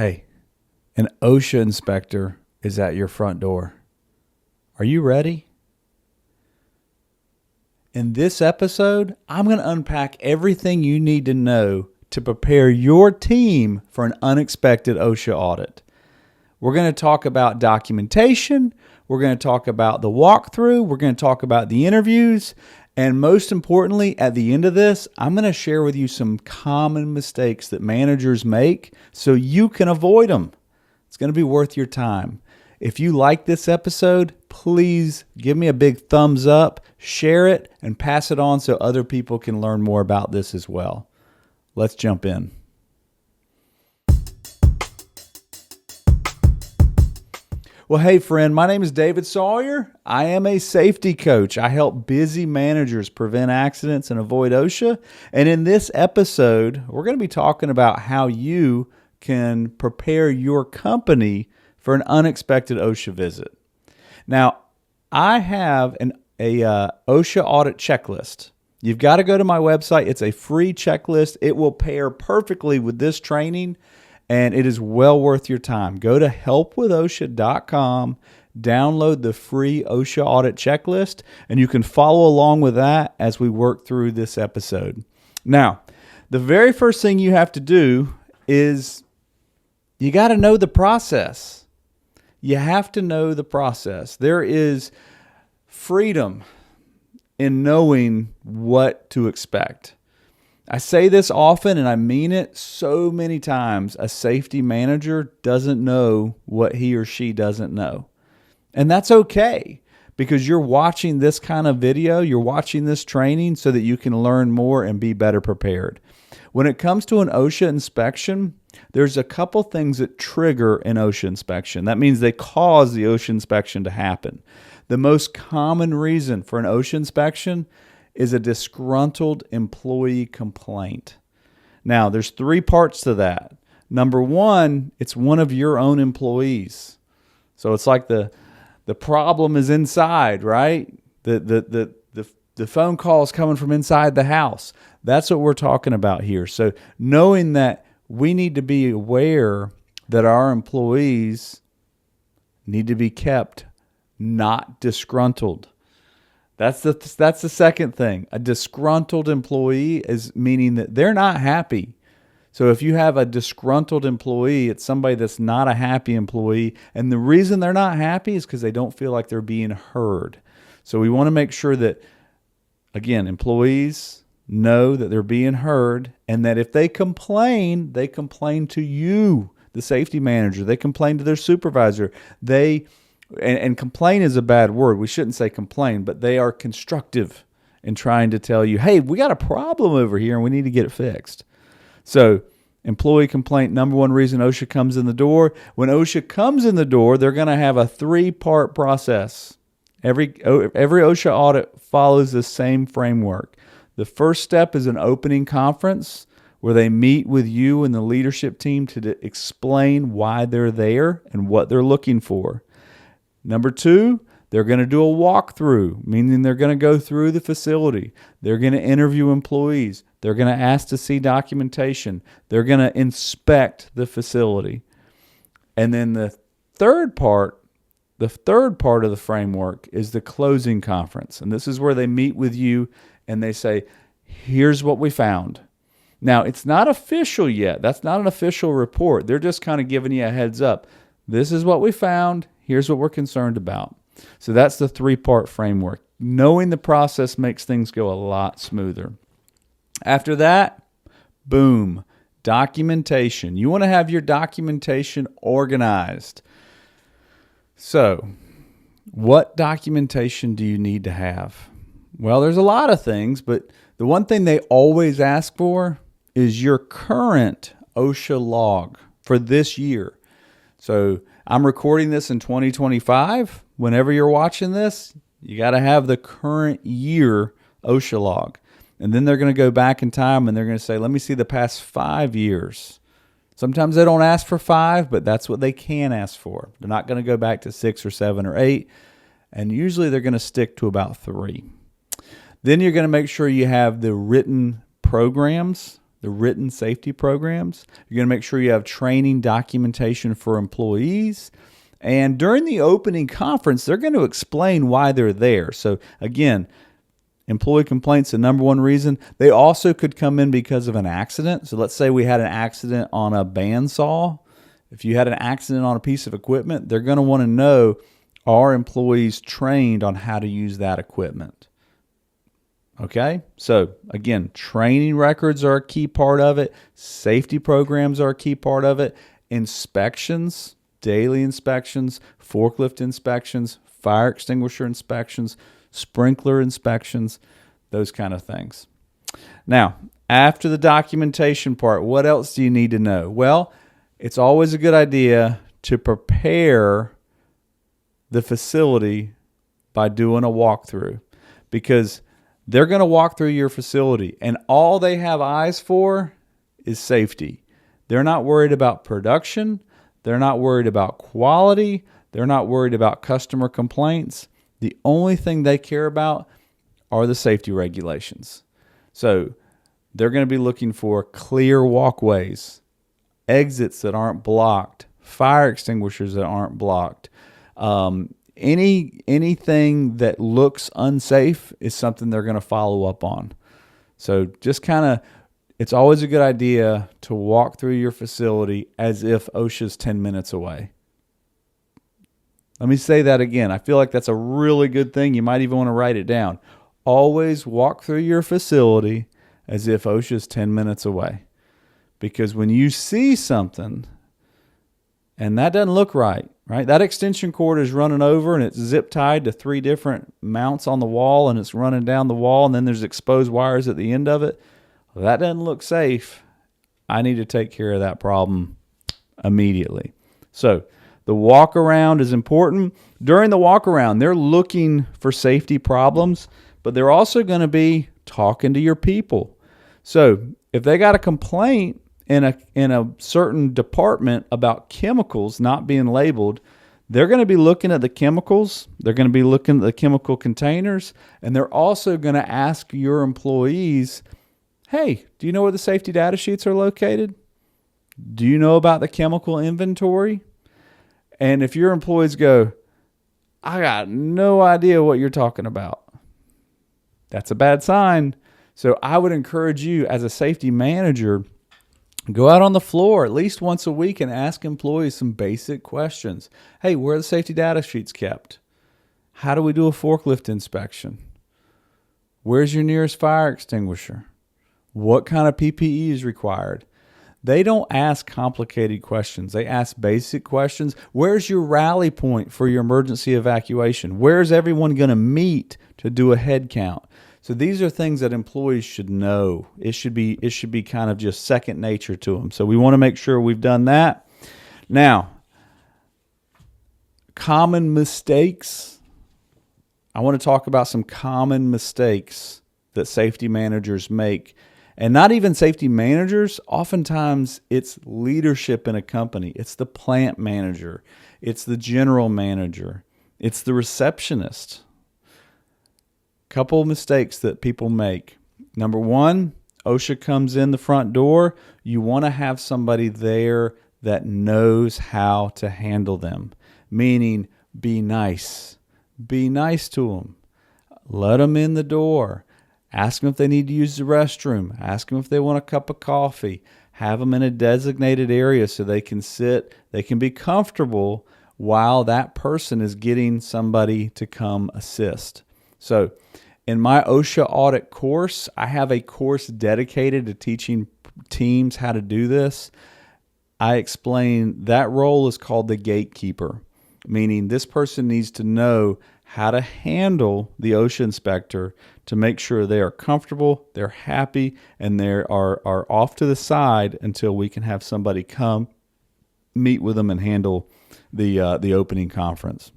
Hey, an OSHA inspector is at your front door. Are you ready? In this episode, I'm going to unpack everything you need to know to prepare your team for an unexpected OSHA audit. We're going to talk about documentation. We're going to talk about the walkthrough. We're going to talk about the interviews. And most importantly, at the end of this, I'm going to share with you some common mistakes that managers make so you can avoid them. It's going to be worth your time. If you like this episode, please give me a big thumbs up, share it, and pass it on so other people can learn more about this as well. Let's jump in. Well, hey friend, my name is David Sawyer. I am a safety coach. I help busy managers prevent accidents and avoid OSHA. And in this episode, we're going to be talking about how you can prepare your company for an unexpected OSHA visit. Now, I have a OSHA audit checklist. You've got to go to my website. It's a free checklist. It will pair perfectly with this training, and it is well worth your time. Go to helpwithosha.com, download the free OSHA audit checklist, and you can follow along with that as we work through this episode. Now, the very first thing you have to do is you got to know the process. You have to know the process. There is freedom in knowing what to expect. I say this often and I mean it so many times. A safety manager doesn't know what he or she doesn't know. And that's okay because you're watching this kind of video, you're watching this training so that you can learn more and be better prepared. When it comes to an OSHA inspection, there's a couple things that trigger an OSHA inspection. That means they cause the OSHA inspection to happen. The most common reason for an OSHA inspection is a disgruntled employee complaint. Now, there's three parts to that. Number one, it's one of your own employees. So it's like the problem is inside, right? The phone call is coming from inside the house. That's what we're talking about here. So knowing that we need to be aware that our employees need to be kept not disgruntled. That's the second thing. A disgruntled employee is meaning that they're not happy. So if you have a disgruntled employee, it's somebody that's not a happy employee. And the reason they're not happy is because they don't feel like they're being heard. So we want to make sure that, again, employees know that they're being heard and that if they complain to you, the safety manager. They complain to their supervisor. And complain is a bad word. We shouldn't say complain, but they are constructive in trying to tell you, hey, we got a problem over here and we need to get it fixed. So employee complaint, number one reason OSHA comes in the door. When OSHA comes in the door, they're going to have a three-part process. Every OSHA audit follows the same framework. The first step is an opening conference where they meet with you and the leadership team to explain why they're there and what they're looking for. Number two, they're going to do a walkthrough, meaning they're going to go through the facility. They're going to interview employees. They're going to ask to see documentation. They're going to inspect the facility. And then the third part of the framework is the closing conference. And this is where they meet with you and they say, here's what we found. Now, it's not official yet. That's not an official report. They're just kind of giving you a heads up. This is what we found. Here's what we're concerned about. So that's the three-part framework. Knowing the process makes things go a lot smoother. After that, boom, documentation. You want to have your documentation organized. So, what documentation do you need to have? Well, there's a lot of things, but the one thing they always ask for is your current OSHA log for this year. So, I'm recording this in 2025. Whenever you're watching this, you got to have the current year OSHA log. And then they're going to go back in time and they're going to say, let me see the past 5 years. Sometimes they don't ask for 5, but that's what they can ask for. They're not going to go back to 6 or 7 or 8. And usually they're going to stick to about 3. Then you're going to make sure you have the written programs the written safety programs. You're going to make sure you have training documentation for employees. And during the opening conference, they're going to explain why they're there. So again, employee complaints, the number one reason. They also could come in because of an accident. So let's say we had an accident on a bandsaw. If you had an accident on a piece of equipment, they're going to want to know, are employees trained on how to use that equipment? Okay, so again, training records are a key part of it. Safety programs are a key part of it. Inspections, daily inspections, forklift inspections, fire extinguisher inspections, sprinkler inspections, those kind of things. Now, after the documentation part, what else do you need to know? Well, it's always a good idea to prepare the facility by doing a walkthrough, because they're going to walk through your facility and all they have eyes for is safety. They're not worried about production. They're not worried about quality. They're not worried about customer complaints. The only thing they care about are the safety regulations. So they're going to be looking for clear walkways, exits that aren't blocked, fire extinguishers that aren't blocked. Anything that looks unsafe is something they're going to follow up on. So just kind of, it's always a good idea to walk through your facility as if OSHA's 10 minutes away. Let me say that again. I feel like that's a really good thing. You might even want to write it down. Always walk through your facility as if OSHA's 10 minutes away. Because when you see something and that doesn't look right? That extension cord is running over and it's zip tied to 3 different mounts on the wall and it's running down the wall and then there's exposed wires at the end of it. Well, that doesn't look safe. I need to take care of that problem immediately. So the walk around is important. During the walk around, they're looking for safety problems, but they're also going to be talking to your people. So if they got a complaint in a certain department about chemicals not being labeled, they're going to be looking at the chemicals. They're going to be looking at the chemical containers, and they're also going to ask your employees, hey, do you know where the safety data sheets are located? Do you know about the chemical inventory? And if your employees go, I got no idea what you're talking about, that's a bad sign. So I would encourage you as a safety manager, go out on the floor at least once a week and ask employees some basic questions. Hey, where are the safety data sheets kept? How do we do a forklift inspection? Where's your nearest fire extinguisher? What kind of PPE is required? They don't ask complicated questions. They ask basic questions. Where's your rally point for your emergency evacuation? Where's everyone going to meet to do a head count? So these are things that employees should know. It should be kind of just second nature to them. So we want to make sure we've done that. Now, common mistakes. I want to talk about some common mistakes that safety managers make. And not even safety managers. Oftentimes it's leadership in a company. It's the plant manager. It's the general manager. It's the receptionist. Couple of mistakes that people make. Number one, OSHA comes in the front door. You want to have somebody there that knows how to handle them. Meaning, be nice. Be nice to them. Let them in the door. Ask them if they need to use the restroom. Ask them if they want a cup of coffee. Have them in a designated area so they can sit. They can be comfortable while that person is getting somebody to come assist. So in my OSHA audit course, I have a course dedicated to teaching teams how to do this. I explain that role is called the gatekeeper, meaning this person needs to know how to handle the OSHA inspector to make sure they are comfortable, they're happy, and they are off to the side until we can have somebody come meet with them and handle the opening conference.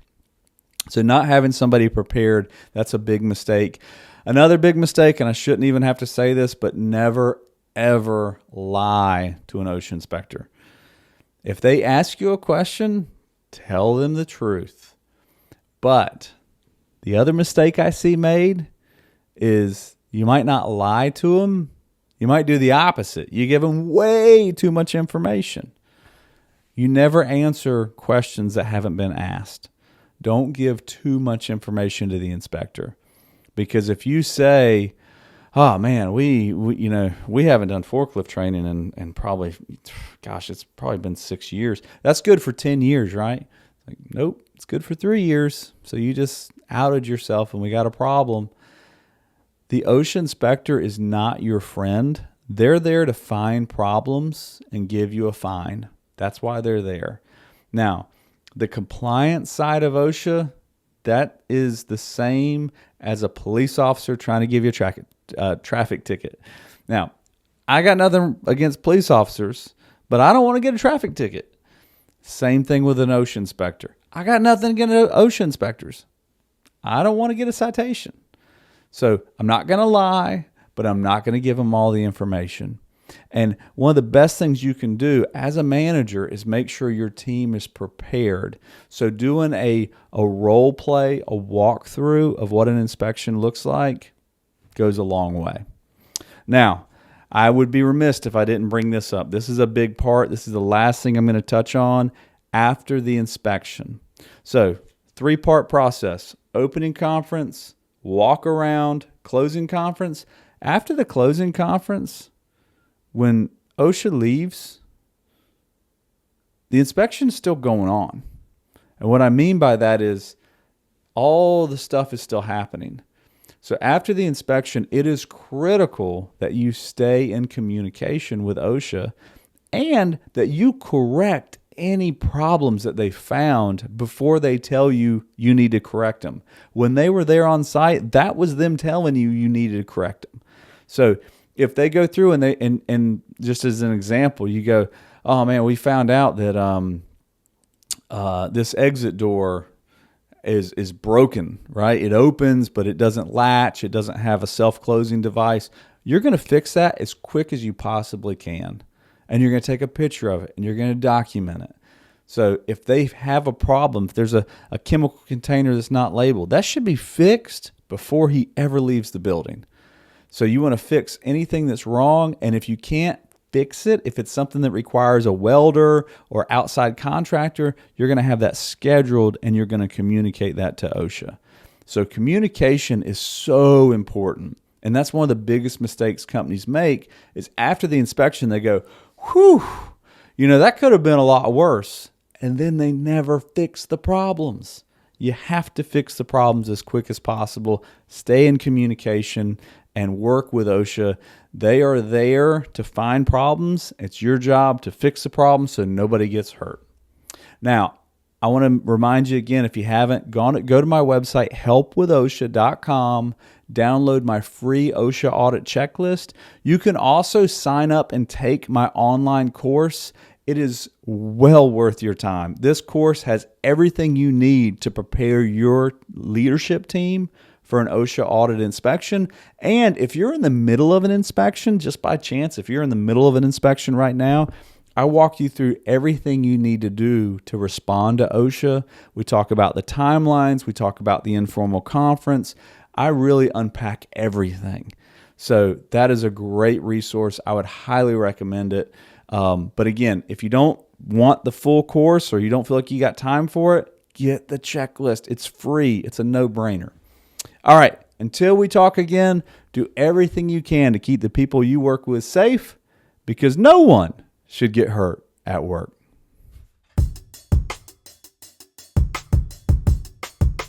So not having somebody prepared, that's a big mistake. Another big mistake, and I shouldn't even have to say this, but never, ever lie to an OSHA inspector. If they ask you a question, tell them the truth. But the other mistake I see made is you might not lie to them. You might do the opposite. You give them way too much information. You never answer questions that haven't been asked. Don't give too much information to the inspector, because if you say, "Oh man, we haven't done forklift training in probably, gosh, it's probably been 6 years. That's good for 10 years, right?" Like, nope, it's good for 3 years. So you just outed yourself and we got a problem. The OSHA inspector is not your friend. They're there to find problems and give you a fine. That's why they're there. Now, the compliance side of OSHA, that is the same as a police officer trying to give you a traffic ticket. Now, I got nothing against police officers, but I don't want to get a traffic ticket. Same thing with an OSHA inspector. I got nothing against OSHA inspectors. I don't want to get a citation. So I'm not going to lie, but I'm not going to give them all the information. And one of the best things you can do as a manager is make sure your team is prepared. So doing a role play, a walkthrough of what an inspection looks like goes a long way. Now, I would be remiss if I didn't bring this up. This is a big part. This is the last thing I'm going to touch on after the inspection. So 3-part process: opening conference, walk around, closing conference. After the closing conference, when OSHA leaves, the inspection is still going on. And what I mean by that is all the stuff is still happening. So after the inspection, it is critical that you stay in communication with OSHA and that you correct any problems that they found before they tell you you need to correct them. When they were there on site, that was them telling you you needed to correct them. So if they go through and just as an example, you go, "Oh man, we found out that this exit door is broken, right? It opens, but it doesn't latch. It doesn't have a self-closing device." You're going to fix that as quick as you possibly can. And you're going to take a picture of it and you're going to document it. So if they have a problem, if there's a chemical container that's not labeled, that should be fixed before he ever leaves the building. So you want to fix anything that's wrong. And if you can't fix it, if it's something that requires a welder or outside contractor, you're going to have that scheduled and you're going to communicate that to OSHA. So communication is so important. And that's one of the biggest mistakes companies make is after the inspection, they go, "Whew, that could have been a lot worse." And then they never fix the problems. You have to fix the problems as quick as possible. Stay in communication and work with OSHA. They are there to find problems. It's your job to fix the problem so nobody gets hurt. Now, I want to remind you again, if you haven't, go to my website, helpwithosha.com, download my free OSHA audit checklist. You can also sign up and take my online course. It is well worth your time. This course has everything you need to prepare your leadership team for an OSHA audit inspection. And if you're in the middle of an inspection, just by chance, if you're in the middle of an inspection right now, I walk you through everything you need to do to respond to OSHA. We talk about the timelines. We talk about the informal conference. I really unpack everything. So that is a great resource. I would highly recommend it. But again, if you don't want the full course or you don't feel like you got time for it, get the checklist. It's free. It's a no-brainer. All right. Until we talk again, do everything you can to keep the people you work with safe, because no one should get hurt at work.